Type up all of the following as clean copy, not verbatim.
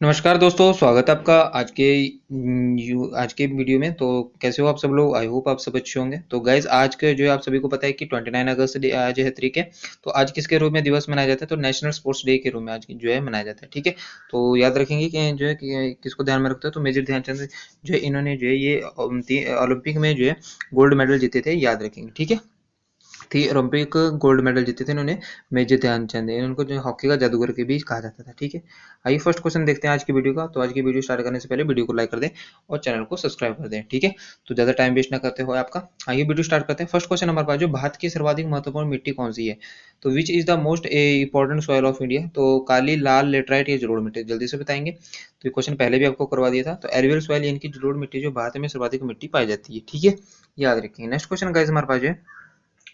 नमस्कार दोस्तों, स्वागत है आपका आज के वीडियो में। तो कैसे हो आप सब लोग? आई होप आप सब अच्छे होंगे। तो गाइज आज के जो है आप सभी को पता है कि 29 अगस्त आज है तरीक है। तो आज किसके रूप में दिवस मनाया जाता है? तो नेशनल स्पोर्ट्स डे के रूप में आज जो है मनाया जाता है। ठीक है, तो याद रखेंगे कि जो है कि किसको ध्यान में रखते हो तो मेजर ध्यानचंद जो है, इन्होंने जो है ये ओलंपिक में जो है गोल्ड मेडल जीते थे, याद रखेंगे। ठीक है, थी ओलंपिक गोल्ड मेडल जीते थे इन्होंने, मेजर ध्यानचंद। इनको जो हॉकी का जादूगर के भी कहा जाता था। ठीक है, आइए फर्स्ट क्वेश्चन देखते हैं आज की वीडियो का। तो आज की वीडियो स्टार्ट करने से पहले वीडियो को लाइक कर दें और चैनल को सब्सक्राइब कर दें। ठीक है, तो ज़्यादा टाइम वेस्ट ना करते हुए आपका आइए वीडियो स्टार्ट करते हैं। फर्स्ट क्वेश्चन हमारे पास, जो भारत की सर्वाधिक महत्वपूर्ण मिट्टी कौन सी है? तो which is the most important soil of India? तो काली, लाल, लेटराइट या जलोढ़ मिट्टी? जल्दी से बताएंगे। तो ये क्वेश्चन पहले भी आपको करवा दिया था। तो एलुवियल सॉइल यानी कि जलोढ़ मिट्टी जो भारत में सर्वाधिक मिट्टी पाई जाती है। ठीक है, याद रखेंगे। नेक्स्ट क्वेश्चन गाइस हमारे पास है,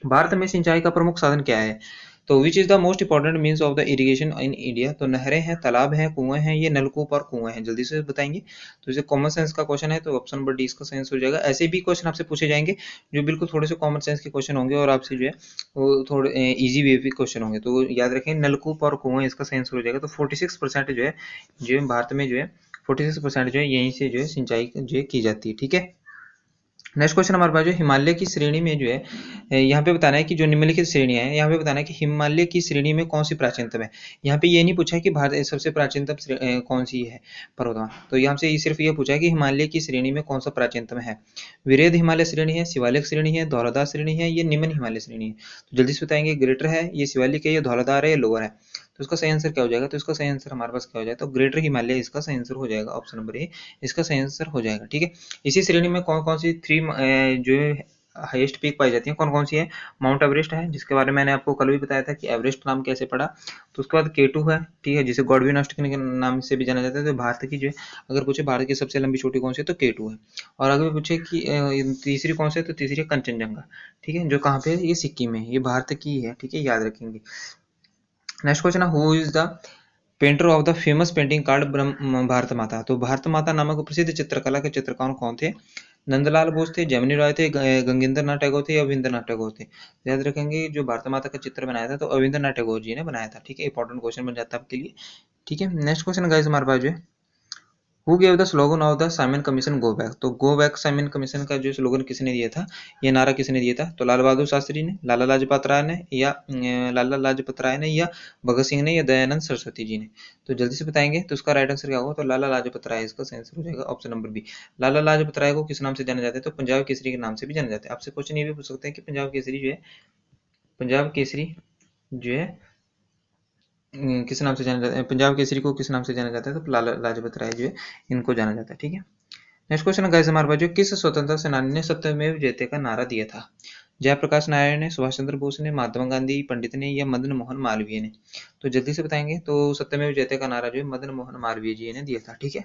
भारत में सिंचाई का प्रमुख साधन क्या है? तो which is the most important means of the irrigation in India? तो नहरें हैं, तालाब हैं, कुएं हैं, ये नलकूप और कुएं हैं? जल्दी से बताएंगे। तो इसे कॉमन सेंस का क्वेश्चन है, तो ऑप्शन नंबर डी इसका सेंस हो जाएगा। ऐसे भी क्वेश्चन आपसे पूछे जाएंगे जो बिल्कुल थोड़े से कॉमन सेंस के क्वेश्चन होंगे और आपसे जो है वो थोड़े इजी वे भी क्वेश्चन होंगे। तो याद रखें, नलकूप और कुएं इसका सेंस हो जाएगा। तो 46% जो है भारत में जो है 46% जो है यहीं से जो है सिंचाई जो है की जाती है। ठीक है, नेक्स्ट क्वेश्चन हमारे पास जो हिमालय की श्रेणी में जो है यहाँ पे बताना है कि जो निम्नलिखित श्रेणियां हैं, यहाँ पे बताना है कि हिमालय की श्रेणी में कौन सी प्राचीनतम है। यहाँ पे ये नहीं पूछा है कि भारत सबसे प्राचीनतम कौन सी है पर्वतमाला। तो यहाँ से सिर्फ ये पूछा है कि हिमालय की श्रेणी में कौन सा प्राचीनतम है। विरेद हिमालय श्रेणी है, शिवालिक श्रेणी है, धौलाधार श्रेणी है, ये निम्न हिमालय श्रेणी है? तो जल्दी से बताएंगे। ग्रेटर है, ये शिवालिक है, ये धौलाधार है, ये लोअर है? तो इसका सही आंसर क्या हो जाएगा? तो इसका सही आंसर हमारे पास क्या हो जाएगा? तो ग्रेटर हिमालय इसका सही आंसर हो जाएगा। ऑप्शन नंबर ए इसका सही आंसर हो जाएगा। ठीक है, इसी श्रेणी में कौन कौन सी जो हाईएस्ट पीक पाई जाती है, कौन कौन सी है? माउंट एवरेस्ट है, जिसके बारे में मैंने आपको कल भी बताया था कि एवरेस्ट नाम कैसे पड़ा। तो उसके बाद केटू है, ठीक है, जिसे गॉडविन ऑस्टिन के नाम से भी जाना जाता है। तो भारत की जो है, अगर पूछे भारत की सबसे लंबी चोटी कौन सी है, तो केटू है। और अगर पूछे कि तीसरी कौन सी है, तो तीसरी है कंचनजंगा। ठीक है, जो कहाँ पे है? ये सिक्किम में है, ये भारत की है। ठीक है, याद रखेंगे। नेक्स्ट क्वेश्चन है, who is the painter of the famous painting card Bharat माता? तो भारत माता नामक प्रसिद्ध चित्रकला के चित्रकार कौन थे? नंदलाल बोस थे, जमिनी राय थे, गंगेंद्र नाथ टैगोर थे या अविंद्र नाथ टैगोर थे? याद रखेंगे, जो भारत माता का चित्र बनाया था तो अविंद्र नाथ टैगोर जी ने बनाया था। ठीक है, इंपॉर्टेंट क्वेश्चन बन जाता है आपके लिए। ठीक है, नेक्स्ट क्वेश्चन गाइस हमारे पास जो है, who gave the slogan of the Simon commission go back? तो गो बैक साइमन कमीशन का जो स्लोगन किसने दिया था, ये नारा किसने दिया था? तो लाल बहादुर शास्त्री ने, लाला लाजपत राय ने, या लाला लाजपत राय ने, या भगत सिंह ने, या दयानंद सरस्वती जी ने? तो जल्दी से बताएंगे। तो इसका राइट आंसर क्या होगा? तो लाला लाजपत राय इसका सही आंसर हो जाएगा। Option number B. Lala Lajpat Rai को किस नाम से जाना जाता है? तो पंजाब केसरी के नाम से भी जाना जाता है। आपसे क्वेश्चन ये भी पूछ सकते हैं कि पंजाब केसरी जो है, पंजाब केसरी जो है किस नाम से जाना जाता है? पंजाब केसरी को किस नाम से जाना जाता है? तो लाला लाजपत राय जो है इनको जाना जाता है। ठीक है, नेक्स्ट क्वेश्चन गाइस हमारे पास, जो किस स्वतंत्रता सेनानी ने सत्यमेव जयते का नारा दिया था? जयप्रकाश नारायण ने, सुभाष चंद्र बोस ने, महात्मा गांधी पंडित ने, या मदन मोहन मालवीय ने? तो जल्दी से बताएंगे। तो सत्यमेव जयते का नारा जो है मदन मोहन मालवीय जी ने दिया था। ठीक है,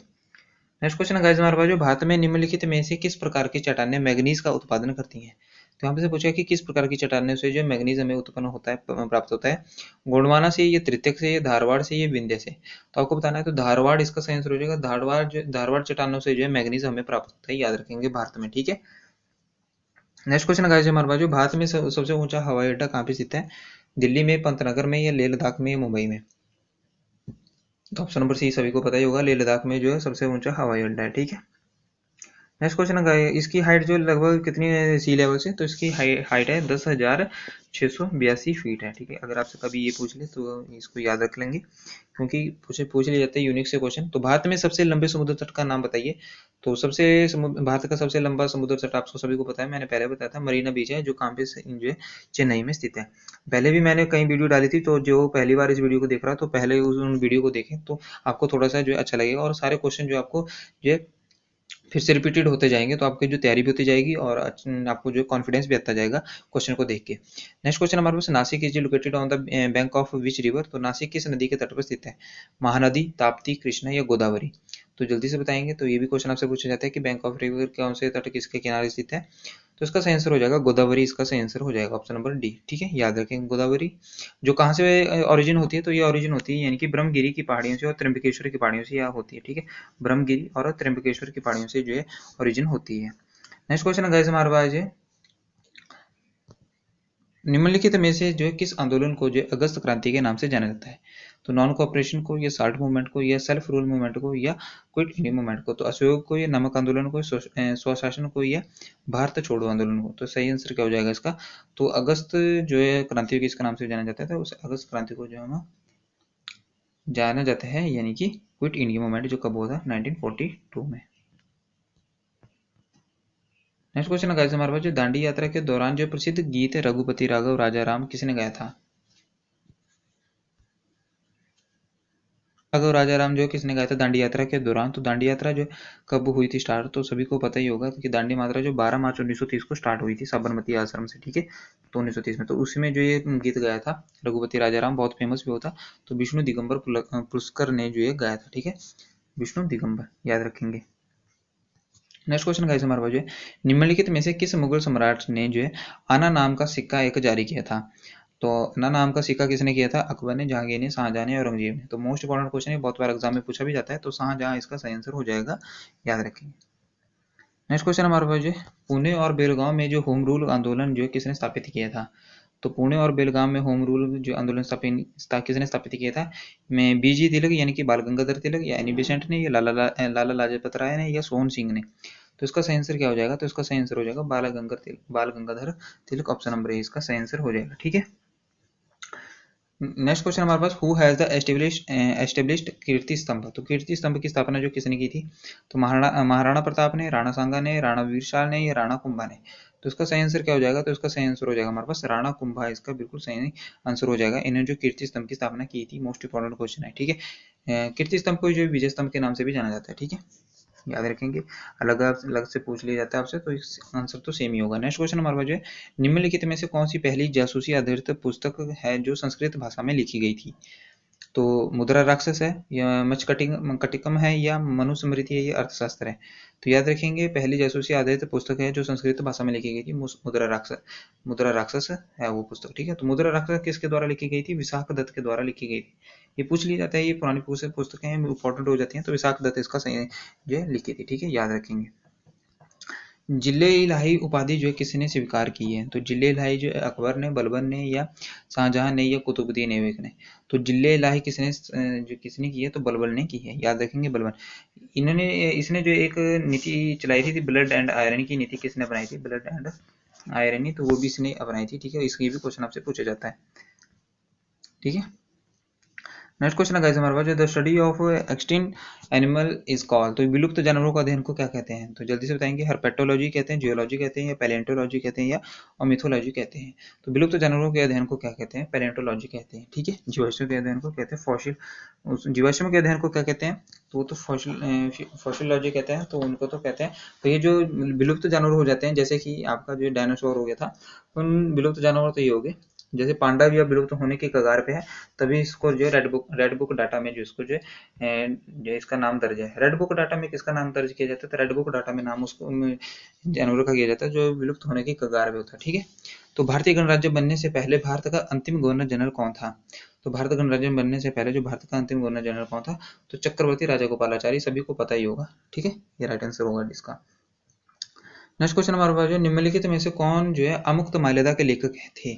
नेक्स्ट क्वेश्चन गाइस हमारे पास, जो भारत में निम्नलिखित में से किस प्रकार की चट्टानें मैग्नीज का उत्पादन करती हैं? तो यहाँ पे से पूछा कि किस प्रकार की चट्टानों से जो मैग्नीज हमें उत्पन्न होता है, प्राप्त होता है? गोंडवाना से, ये तृतीयक से, ये धारवाड़ से, ये विंध्य से? तो आपको बताना है। तो धारवाड़ इसका सही आंसर हो जाएगा। धारवाड़ चट्टानों से जो है मैग्नीज हमें प्राप्त होता है, याद रखेंगे, भारत में। ठीक है, नेक्स्ट क्वेश्चन गाइस हमारे पास, जो भारत में सबसे ऊंचा हवाई अड्डा कहाँ पे स्थित है? दिल्ली में, पंतनगर में, या लेह लद्दाख में, या मुंबई में? तो ऑप्शन नंबर सी सभी को पता ही होगा, लेह लद्दाख में जो है सबसे ऊंचा हवाई अड्डा है। ठीक है, नेक्स्ट क्वेश्चन है, इसकी हाइट जो लगभग कितनी है सी लेवल से? तो इसकी हाइट है 10,682 फीट है। ठीक है, अगर आपसे कभी ये पूछ ले तो इसको याद रख लेंगे, क्योंकि पूछ लिया जाता है यूनिक से क्वेश्चन। तो भारत में सबसे लंबे समुद्र तट का नाम बताइए। तो भारत का सबसे लंबा समुद्र तट आपको सभी को पता है, मैंने पहले बताया था, मरीना बीच है, जो कहाँ पे जो है चेन्नई में स्थित है। पहले भी मैंने कई वीडियो डाली थी, तो जो पहली बार इस वीडियो को देख रहा है तो पहले उन वीडियो को देखें, तो आपको थोड़ा सा जो है अच्छा लगेगा, और सारे क्वेश्चन जो आपको जो है फिर से रिपीटेड होते जाएंगे, तो आपकी जो तैयारी भी होती जाएगी और आपको जो कॉन्फिडेंस भी आता जाएगा क्वेश्चन को देख के। नेक्स्ट क्वेश्चन हमारे पास, Nashik is located on the bank of which river? तो नासिक किस नदी के तट पर स्थित है? महानदी, ताप्ती, कृष्णा, या गोदावरी? तो जल्दी से बताएंगे। तो ये भी क्वेश्चन आपसे पूछा जाता है कि बैंक ऑफ रिवर कौन से तट किसके किनारे स्थित है? तो इसका सही आंसर हो जाएगा गोदावरी, इसका सही आंसर हो जाएगा। Option number D. ठीक है, याद रखेंगे गोदावरी जो कहाँ से ओरिजिन होती है? तो ये ओरिजिन होती है यानी कि ब्रह्मगिरी की पहाड़ियों से और त्र्यंबकेश्वर की पहाड़ियों से यह होती है। ठीक है, ब्रह्मगिरी और त्र्यंबकेश्वर की पहाड़ियों से जो है ओरिजिन होती है। नेक्स्ट क्वेश्चन है गाइस हमारे पास है, निम्नलिखित में से जो है किस आंदोलन को जो अगस्त क्रांति के नाम से जाना जाता है? तो नॉन कोऑपरेशन को, या साल्ट मूवमेंट को, या सेल्फ रूल मूवमेंट को, या क्विट इंडिया मूवमेंट को। तो असहयोग को, या नमक आंदोलन को, स्वशासन को, या भारत छोड़ो आंदोलन को। तो सही आंसर क्या हो जाएगा इसका? तो अगस्त जो है क्रांति किसके नाम से जाना जाता है? उस अगस्त क्रांति को जो है ना जाना जाता है, यानी कि क्विट इंडिया मूवमेंट, जो कब हुआ था? 1942 में। नेक्स्ट क्वेश्चन है हमारे पास, जो दांडी यात्रा के दौरान जो प्रसिद्ध गीत है रघुपति राघव राजा राम, किसने गाया था? राघव राजा राम जो किसने गाया था दांडी यात्रा के दौरान? तो दांडी यात्रा जो कब हुई थी स्टार्ट? तो सभी को पता ही होगा कि दांडी यात्रा जो 12 मार्च 1930 को स्टार्ट हुई थी साबरमती आश्रम से, ठीक है। तो 1930 में, तो उसमें जो ये गीत गाया था रघुपति राजा राम, बहुत फेमस भी होता, तो विष्णु दिगंबर पुरस्कर ने जो ये गाया था, ठीक है, विष्णु दिगंबर, याद रखेंगे। नेक्स्ट क्वेश्चन गाइस हमारे पास जो है, निम्नलिखित में से किस मुगल सम्राट ने जो है आना नाम का सिक्का एक जारी किया था? तो आना नाम का सिक्का किसने किया था? अकबर ने, जहांगीर ने, शाहजहां ने, औरंगजेब ने। तो मोस्ट इंपॉर्टेंट क्वेश्चन है, बहुत बार एग्जाम में पूछा भी जाता है, तो शाहजहां इसका सही आंसर हो जाएगा, याद रखेंगे। नेक्स्ट क्वेश्चन हमारे पास जो है, पुणे और बेलगांव में जो होम रूल आंदोलन जो है किसने स्थापित किया था? तो पुणे और बेलगांव में होम रूल जो आंदोलन किसने स्थापित किया था? में बीजी तिलक यानी कि बाल गंगाधर तिलक, या एनी बेसेंट ने, या लाला लाजपत राय ने, या सोहन सिंह ने। तो इसका सही आंसर क्या हो जाएगा? तो इसका सही आंसर हो जाएगा बाल Gangadhar Tilak, option number A इसका सही आंसर हो जाएगा, ठीक है। नेक्स्ट क्वेश्चन हमारे पास, हु हैज द एस्टेब्लिश्ड कीर्ति स्तंभ? तो कीर्ति स्तंभ की स्थापना जो किसने की थी? तो महाराणा प्रताप ने, राणा सांगा ने, राणा वीरशाल ने, या राणा कुंभा ने। तो इसका सही आंसर क्या हो जाएगा? तो इसका सही आंसर हो जाएगा हमारे पास राणा कुंभा, इसका बिल्कुल सही आंसर हो जाएगा। इन्होंने जो कीर्ति स्तंभ की स्थापना की थी, मोस्ट इंपॉर्टेंट क्वेश्चन है, ठीक है। कीर्ति स्तंभ को जो विजय स्तंभ के नाम से भी जाना जाता है, ठीक है, याद रखेंगे। अलग अलग से पूछ लिया जाता है आपसे, तो आंसर तो सेम ही होगा। नेक्स्ट क्वेश्चन हमारे पास जो है, निम्नलिखित में से कौन सी पहली जासूसी आधारित पुस्तक है जो संस्कृत भाषा में लिखी गई थी? तो मुद्रा राक्षस है, या मचकटिकम है, या मनुस्मृति है, या अर्थशास्त्र है। तो याद रखेंगे, पहली जासूसी आधारित पुस्तक है जो संस्कृत भाषा में लिखी गई थी, मुद्रा राक्षस है वो पुस्तक, ठीक है। तो मुद्रा राक्षस किसके द्वारा लिखी गई थी? विशाख दत्त के द्वारा लिखी गई थी। ये पूछ लिया जाता है, ये पुरानी पुस्तकें हैं, इंपॉर्टेंट हो जाती हैं, तो विशाख दत्त इसका सही जो लिखी थी, ठीक है, याद रखेंगे। जिले इलाही उपाधि जो है किसने स्वीकार की है? तो जिले इलाही जो अकबर ने, बलबन ने, या शाहजहां ने, या कुतुबुद्दीन ऐबक ने। तो जिले इलाही किसने की है? तो बलबन ने की है, याद रखेंगे, बलबन। इसने जो एक नीति चलाई थी ब्लड एंड आयरन की नीति किसने अपनाई थी? ब्लड एंड आयरन, तो वो भी इसने अपनाई थी, ठीक है। इसकी भी क्वेश्चन आपसे पूछा जाता है, ठीक है। नेक्स्ट क्वेश्चन है गाइस हमारे पास, the study of extinct animal is called. तो विलुप्त जानवरों का अध्ययन को क्या कहते हैं? तो जल्दी से बताएंगे, हर्पेटोलॉजी कहते हैं, जियोलॉजी कहते हैं, या पैलेंटोलॉजी कहते हैं, या मिथोलॉजी कहते हैं। तो विलुप्त जानवरों के अध्ययन को क्या कहते हैं? पैलेंटोलॉजी कहते हैं, ठीक है। जीवाश्म के अध्ययन को कहते हैं फॉसिल, जीवाश्म के अध्ययन को क्या कहते हैं? तो वो तो फॉसिलॉजी कहते हैं, तो उनको तो कहते हैं। तो ये जो विलुप्त जानवर हो जाते हैं, जैसे कि आपका जो डायनासोर हो गया था, उन विलुप्त जानवर तो ये हो गए। जैसे पांडा भी अब विलुप्त होने के कगार पे है, तभी इसको जो रेड बुक डाटा में जो इसको जो इसका नाम दर्ज है। रेड बुक डाटा में किसका नाम दर्ज किया जाता है? तो रेड बुक डाटा में नाम उसको जानवरों का किया जाता है जो विलुप्त होने की कगार पे होता है, ठीक है। तो भारतीय गणराज्य बनने से पहले भारत का अंतिम गवर्नर जनरल कौन था? तो भारत गणराज्य बनने से पहले जो भारत का अंतिम गवर्नर जनरल कौन था? तो चक्रवर्ती राजागोपालाचारी, सभी को पता ही होगा, ठीक है, ये राइट आंसर होगा इसका। नेक्स्ट क्वेश्चन हमारे पास, जो निम्नलिखित में से कौन जो है अमुक्त माल्यदा के लेखक थे?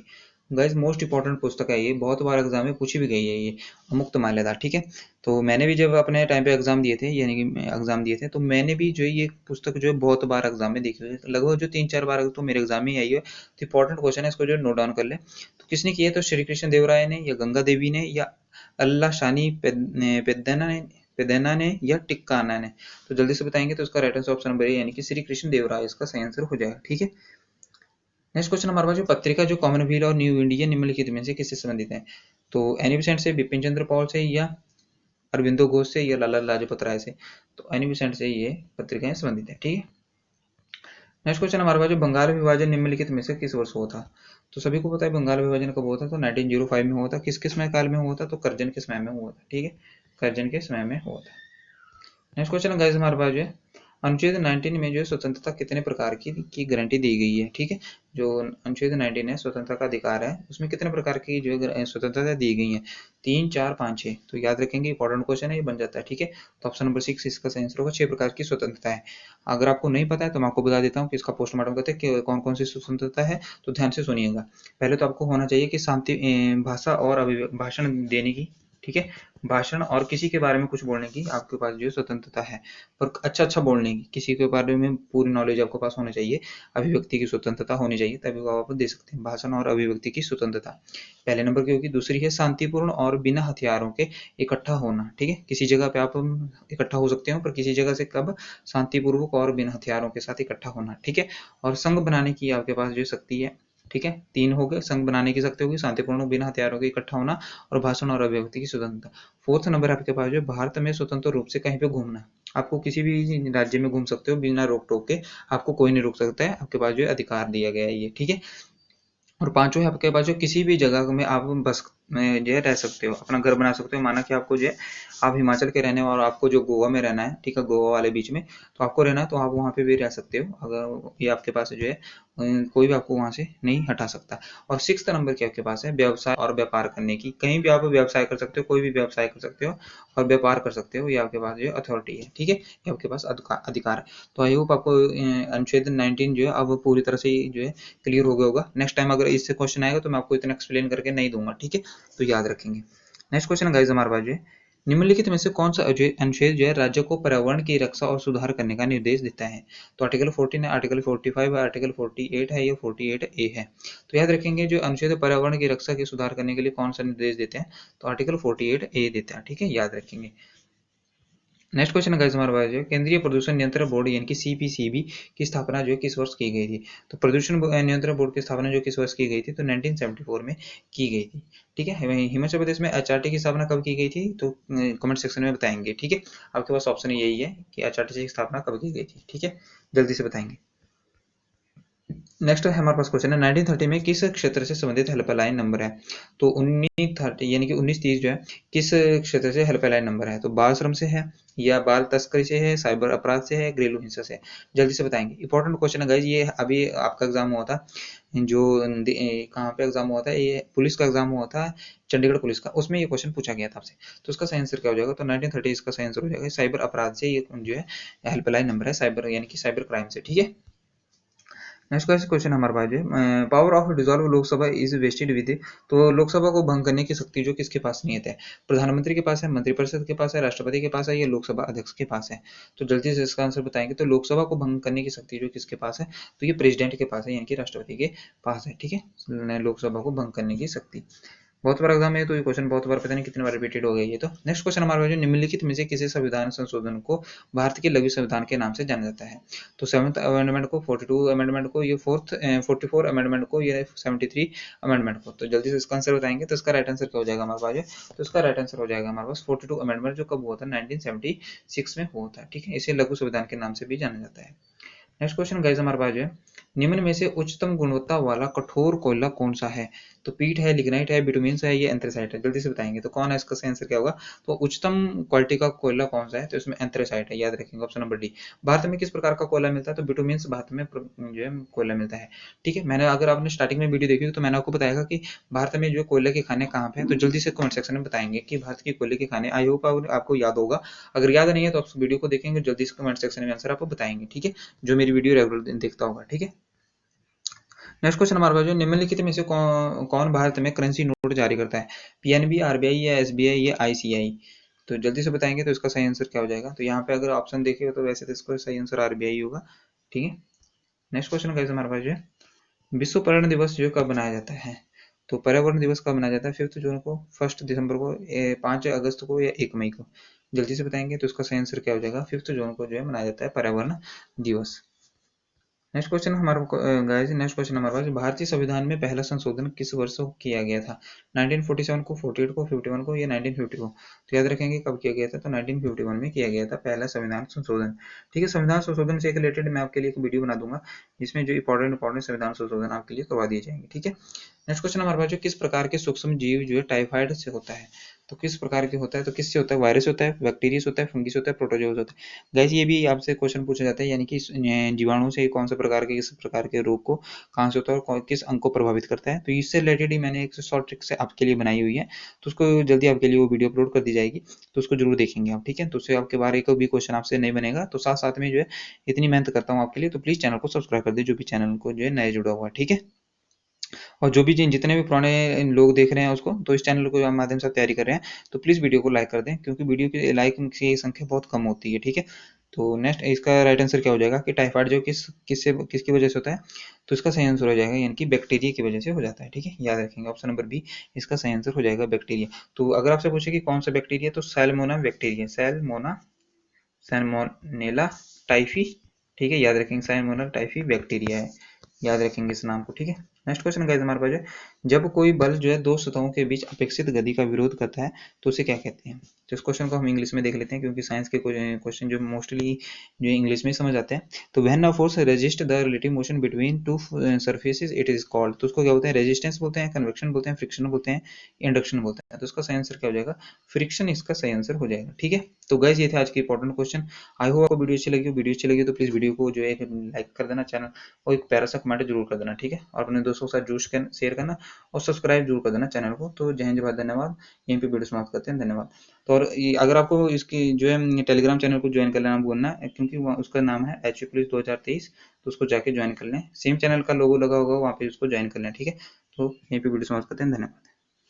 गाइज मोस्ट इंपॉर्टेंट पुस्तक है ये, बहुत बार एग्जाम में पूछी भी गई है ये, अमुक्त माल्यदा, ठीक है। तो मैंने भी जब अपने टाइम पे एग्जाम दिए थे, यानी कि एग्जाम दिए थे, तो मैंने भी जो ये पुस्तक जो है बहुत बार एग्जाम में देखी हुई है, लगभग जो 3-4 बार तो मेरे एग्जाम में आई है। तो इंपॉर्टेंट क्वेश्चन है, इसको जो नोट डाउन कर ले। तो किसने किया? तो श्री कृष्ण देव राय ने, या गंगा देवी ने, या अल्लाह शानी पेदेना ने, या टिक्काना ने। तो जल्दी से बताएंगे, तो इसका right answer option number A, यानी कि श्री कृष्ण देव राय इसका सही आंसर हो जाएगा, ठीक है। नेक्स्ट क्वेश्चन हमारे पास, जो पत्रिका जो कॉमनवेल्थ और न्यू इंडिया निम्नलिखित में से किससे संबंधित है? तो एनी बेसेंट से, बिपिन चंद्र पॉल से, या अरविंदो घोष से, या लाला लाजपत राय से। तो एनी बेसेंट से ये पत्रिकाएं संबंधित है, ठीक है। नेक्स्ट क्वेश्चन हमारे पास, जो बंगाल विभाजन निम्नलिखित में से किस वर्ष हुआ था? तो सभी को पता है बंगाल विभाजन कब हुआ था? तो 1905 में हुआ था। किस समय काल में हुआ था? तो करजन के समय में हुआ था, ठीक है, करजन के समय में हुआ था। नेक्स्ट क्वेश्चन गाइस हमारे पास जो है, अनुच्छेद 19 में जो स्वतंत्रता कितने प्रकार की गारंटी दी गई है, ठीक है। जो अनुच्छेद 19 है, स्वतंत्रता का अधिकार है, उसमें कितने प्रकार की जो स्वतंत्रता दी गई है? 3, 4, 5, 6। तो याद रखेंगे, इंपॉर्टेंट क्वेश्चन है, ये बन जाता है, ठीक है। तो ऑप्शन नंबर 6 इसका सही आंसर होगा, 6 प्रकार की स्वतंत्रता है। अगर आपको नहीं पता है तो मैं आपको बता देता हूँ कि इसका पोस्टमार्टम कहते हैं कि कौन कौन सी स्वतंत्रता है। तो ध्यान से सुनिएगा। पहले तो आपको होना चाहिए कि शांति भाषा और भाषण देने की ठीक है। भाषण और किसी के बारे में कुछ बोलने की आपके पास जो स्वतंत्रता है, पर अच्छा बोलने की, किसी के बारे में पूरी नॉलेज आपके पास होनी चाहिए, अभिव्यक्ति की स्वतंत्रता होनी चाहिए, तभी वो आप दे सकते हैं। भाषण और अभिव्यक्ति की स्वतंत्रता पहले नंबर की होगी। दूसरी है शांतिपूर्ण और बिना हथियारों के इकट्ठा होना, ठीक है। किसी जगह पे आप इकट्ठा हो सकते हो, पर किसी जगह से कब, शांतिपूर्वक और बिना हथियारों के साथ इकट्ठा होना, ठीक है। और संघ बनाने की आपके पास जो शक्ति है, ठीक है। तीन हो गए, संघ बनाने की शक्ति होगी, शांतिपूर्ण बिना हथियारों के इकट्ठा होना, और भाषण और अभिव्यक्ति की स्वतंत्रता। फोर्थ नंबर आपके पास जो भारत में स्वतंत्र रूप से कहीं पे घूमना, आपको किसी भी राज्य में घूम सकते हो बिना रोक टोक के, आपको कोई नहीं रोक सकता है, आपके पास जो है अधिकार दिया गया है ये, ठीक है। और पांचों है आपके पास जो किसी भी जगह में आप बस में जो है रह सकते हो, अपना घर बना सकते हो। माना कि आपको जो है, आप हिमाचल के रहने और आपको जो गोवा में रहना है, ठीक है, गोवा वाले बीच में, तो आपको रहना है तो आप वहाँ पे भी रह सकते हो, अगर ये आपके पास जो है कोई भी आपको वहाँ से नहीं हटा सकता। और सिक्स्थ नंबर की आपके पास है व्यवसाय और व्यापार करने की, कहीं भी आप व्यवसाय कर सकते हो, कोई भी व्यवसाय कर सकते हो और व्यापार कर सकते हो, ये आपके पास जो अथॉरिटी है, ठीक है, ये आपके पास अधिकार है। तो आई होप आपको अनुच्छेद 19 जो है अब पूरी तरह से जो है क्लियर हो गया होगा। नेक्स्ट टाइम अगर इससे क्वेश्चन आएगा तो मैं आपको इतना एक्सप्लेन करके नहीं दूंगा, ठीक है, तो याद रखेंगे। नेक्स्ट क्वेश्चन गाइस हमारे पास जो है, निम्नलिखित में से कौन सा अनुच्छेद जो है राज्य को पर्यावरण की रक्षा और सुधार करने का निर्देश देता है? तो आर्टिकल 14 है, आर्टिकल 45 है, आर्टिकल 48 है, या 48A है। तो याद रखेंगे जो अनुच्छेद पर्यावरण की रक्षा के सुधार करने के लिए कौन सा निर्देश देते हैं, तो आर्टिकल 48A देता है, ठीक है, याद रखेंगे। नेक्स्ट क्वेश्चन गाइस हमारे पास जो केंद्रीय प्रदूषण नियंत्रण बोर्ड यानी कि सीपीसीबी की स्थापना जो है किस वर्ष की गई थी? तो प्रदूषण नियंत्रण बोर्ड की स्थापना जो किस वर्ष की गई थी, तो 1974 में की गई थी, ठीक है। हिमाचल प्रदेश में एचआरटी की स्थापना कब की गई थी, तो कमेंट सेक्शन में बताएंगे, ठीक है। आपके पास ऑप्शन यही है कि एचआरटी की स्थापना कब की गई थी, ठीक है, जल्दी से बताएंगे। नेक्स्ट है हमारे पास क्वेश्चन है 1930 में किस क्षेत्र से संबंधित हेल्पलाइन नंबर है? तो 1930 यानी कि 1930 जो है किस क्षेत्र से हेल्पलाइन नंबर है? तो बाल श्रम से है, या बाल तस्करी से है, साइबर अपराध से है, घरेलू हिंसा से है, जल्दी से बताएंगे। इंपॉर्टेंट क्वेश्चन है गाइज, ये अभी आपका एग्जाम हुआ था, जो कहाँ पे एग्जाम हुआ था, ये पुलिस का एग्जाम हुआ था, चंडीगढ़ पुलिस का, उसमें ये क्वेश्चन पूछा गया था आपसे। तो इसका सही आंसर क्या हो जाएगा, तो 1930 इसका सही आंसर हो जाएगा साइबर अपराध से, ये जो है हेल्पलाइन नंबर है, साइबर यानी कि साइबर क्राइम से, ठीक है। नेक्स्ट क्वेश्चन हमारे पास है power of dissolve Lok Sabha is wasted with, तो लोकसभा को भंग करने की शक्ति जो किसके पास नहीं है? प्रधानमंत्री के पास है, मंत्रिपरिषद के पास है, राष्ट्रपति के पास है, या लोकसभा अध्यक्ष के पास है? तो जल्दी से इसका आंसर बताएंगे। तो लोकसभा को भंग करने की शक्ति जो किसके पास है, तो ये प्रेसिडेंट के पास है, यानी कि राष्ट्रपति के पास है, ठीक है, लोकसभा को भंग करने की शक्ति। बहुत बार एग्जाम में तो ये क्वेश्चन बहुत बार पता नहीं कितनी बार रिपीटेड हो गया ये तो। नेक्स्ट क्वेश्चन हमारे पास निम्नलिखित में से किसी संविधान संशोधन को भारत के लघु संविधान के नाम से जाना जाता है? तो 7th अमेंडमेंट को, 42 अमेंडमेंट को, ये 44 अमेंडमेंट को, ये 73 अमेंडमेंट को। तो जल्दी से इसका आंसर बताएंगे। तो इसका राइट आंसर क्या हो जाएगा हमारे पास? तो इसका राइट आंसर हो जाएगा हमारे पास 42 अमेंडमेंट, जो कब हुआ था, 1976 में हुआ था, ठीक है। इसे लघु संविधान के नाम से भी जाना जाता है। नेक्स्ट क्वेश्चन गाइस हमारे पास है निम्न में से उच्चतम गुणवत्ता वाला कठोर कोयला कौन सा है? तो पीट है, लिग्नाइट है, बिटुमिन्स है, ये एंथ्रेसाइट है, जल्दी से बताएंगे। तो कौन है, इसका सही आंसर क्या होगा? तो उच्चतम क्वालिटी का कोयला कौन सा है, तो इसमें एंथ्रेसाइट है, याद रखेंगे, ऑप्शन नंबर डी। भारत में किस प्रकार का कोयला मिलता है? तो बिटुमिन्स भारत में जो है कोयला मिलता है, ठीक है। मैंने, अगर आपने स्टार्टिंग में वीडियो देखी तो मैंने आपको बताया कि भारत में जो कोयले के खाने कहाँ पे है, तो जल्दी से कमेंट सेक्शन में बताएंगे कि भारत के कोयले के खाने। आई होप आपको याद होगा, अगर याद नहीं है तो आप वीडियो को देखेंगे, जल्दी से कमेंट सेक्शन में आंसर आपको बताएंगे, ठीक है, जो मेरी वीडियो रेगुलर देखता होगा, ठीक है। नेक्स्ट क्वेश्चन हमारे पास जो निम्नलिखित में से कौन भारत में करेंसी नोट जारी करता है? पीएनबी, आरबीआई, या एसबीआई, या आईसीआई? तो जल्दी से बताएंगे। तो इसका सही आंसर क्या हो जाएगा? तो यहाँ पे अगर ऑप्शन देखिएगा तो वैसे तो इसका सही आंसर आरबीआई होगा, ठीक है। नेक्स्ट क्वेश्चन कैसे हमारे पास जो विश्व पर्यावरण दिवस जो कब मनाया जाता है? तो पर्यावरण दिवस कब मनाया जाता है? 5 जून को, 1 दिसंबर को, 5 अगस्त को, या 1 मई को? जल्दी से बताएंगे। तो इसका सही आंसर क्या हो जाएगा? 5 जून को जो है मनाया जाता है पर्यावरण दिवस। नेक्स्ट क्वेश्चन हमारे गाइस, नेक्स्ट क्वेश्चन हमारे पास भारतीय संविधान में पहला संशोधन किस वर्ष को किया गया था? 1947 को, 48 को, 51 को, या 1950 को? तो याद रखेंगे कब किया गया था, तो 1951 में किया गया था पहला संविधान संशोधन, ठीक है। संविधान संशोधन से रिलेटेड मैं आपके लिए एक वीडियो बना दूंगा जिसमें जो इंपॉर्टेंट संविधान संशोधन आपके लिए करवा दिए जाएंगे, ठीक है। नेक्स्ट क्वेश्चन हमारे पास जो किस प्रकार के सूक्ष्म जीव जो है टाइफाइड से होता है? तो किस प्रकार के होता है? तो किससे होता है? वायरस होता है, बैक्टीरिया होता है, फंगिस होता है, प्रोटोजोआ होता है? गाइस ये भी आपसे क्वेश्चन पूछा जाता है, यानी कि जीवाणु से कौन से प्रकार के, किस प्रकार के रोग को कहाँ से होता है और किस अंग को प्रभावित करता है? तो इससे रिलेटेड ही मैंने एक शॉर्ट ट्रिक से आपके लिए बनाई हुई है, तो उसको जल्दी आपके लिए वो वीडियो अपलोड कर दी जाएगी, तो उसको जरूर देखेंगे आप, ठीक है। तो उससे आपके बारे एक भी क्वेश्चन आपसे नहीं बनेगा। तो साथ साथ में जो है इतनी मेहनत करता हूँ आपके लिए, तो प्लीज चैनल को सब्सक्राइब कर दे, जो भी चैनल को जो है नया जुड़ा हुआ है, ठीक है। और जो भी जितने भी पुराने लोग देख रहे हैं उसको, तो इस चैनल को माध्यम से तैयारी कर रहे हैं, तो प्लीज़ वीडियो को लाइक कर दें, क्योंकि वीडियो की लाइक की संख्या बहुत कम होती है, ठीक है। तो नेक्स्ट इसका राइट आंसर क्या हो जाएगा कि टाइफाइड जो किसकी वजह से होता है, तो इसका सही आंसर हो जाएगा यानी कि बैक्टीरिया की वजह से हो जाता है, ठीक है, याद रखेंगे ऑप्शन नंबर बी इसका सही आंसर हो जाएगा बैक्टीरिया। तो अगर आपसे पूछे कि कौन सा बैक्टीरिया, तो सैल्मोना बैक्टीरिया, सैल्मोनेला टाइफी, ठीक है, याद रखेंगे सैल्मोनेला टाइफी बैक्टीरिया है, याद रखेंगे इस नाम को, ठीक है। नेक्स्ट क्वेश्चन गाइस हमारे पास है, जब कोई बल जो है दो सतहों के बीच अपेक्षित गति का विरोध करता है तो उसे क्या कहते हैं। तो इस क्वेश्चन को हम इंग्लिश में देख लेते हैं, क्योंकि साइंस के क्वेश्चन जो मोस्टली जो इंग्लिश में समझ आते हैं। तो when a force resist the relative motion between two surfaces it is called, तो उसको क्या बोलते हैं, रेजिस्टेंस बोलते हैं, कन्वेक्शन बोलते हैं, फ्रिक्शन बोलते हैं, इंडक्शन बोलते हैं। तो इसका सही आंसर क्या हो जाएगा, फ्रिक्शन इसका सही आंसर हो जाएगा, ठीक है। तो गाइस ये थे आज के इंपॉर्टेंट क्वेश्चन। आई होप आपको वीडियो अच्छी लगी तो प्लीज वीडियो को जो है लाइक कर देना चैनल, और एक प्यारा सा कमेंट जरूर कर देना, ठीक है, और अपने दोस्तों के साथ जरूर शेयर करना, और सब्सक्राइब जरूर कर देना चैनल को। तो जय हिंद जय भारत, धन्यवाद। यहीं पे वीडियो समाप्त करते हैं, धन्यवाद। तो और अगर आपको इसकी जो है टेलीग्राम चैनल को ज्वाइन कर लेना बोलना है, क्योंकि उसका नाम है एच पुलिस 2023, तो उसको जाके ज्वाइन कर लें, सेम चैनल का लोगो लगा होगा वहाँ पे उसको ज्वाइन कर लें, ठीक है। तो यहीं पे वीडियो समाप्त करते हैं, धन्यवाद।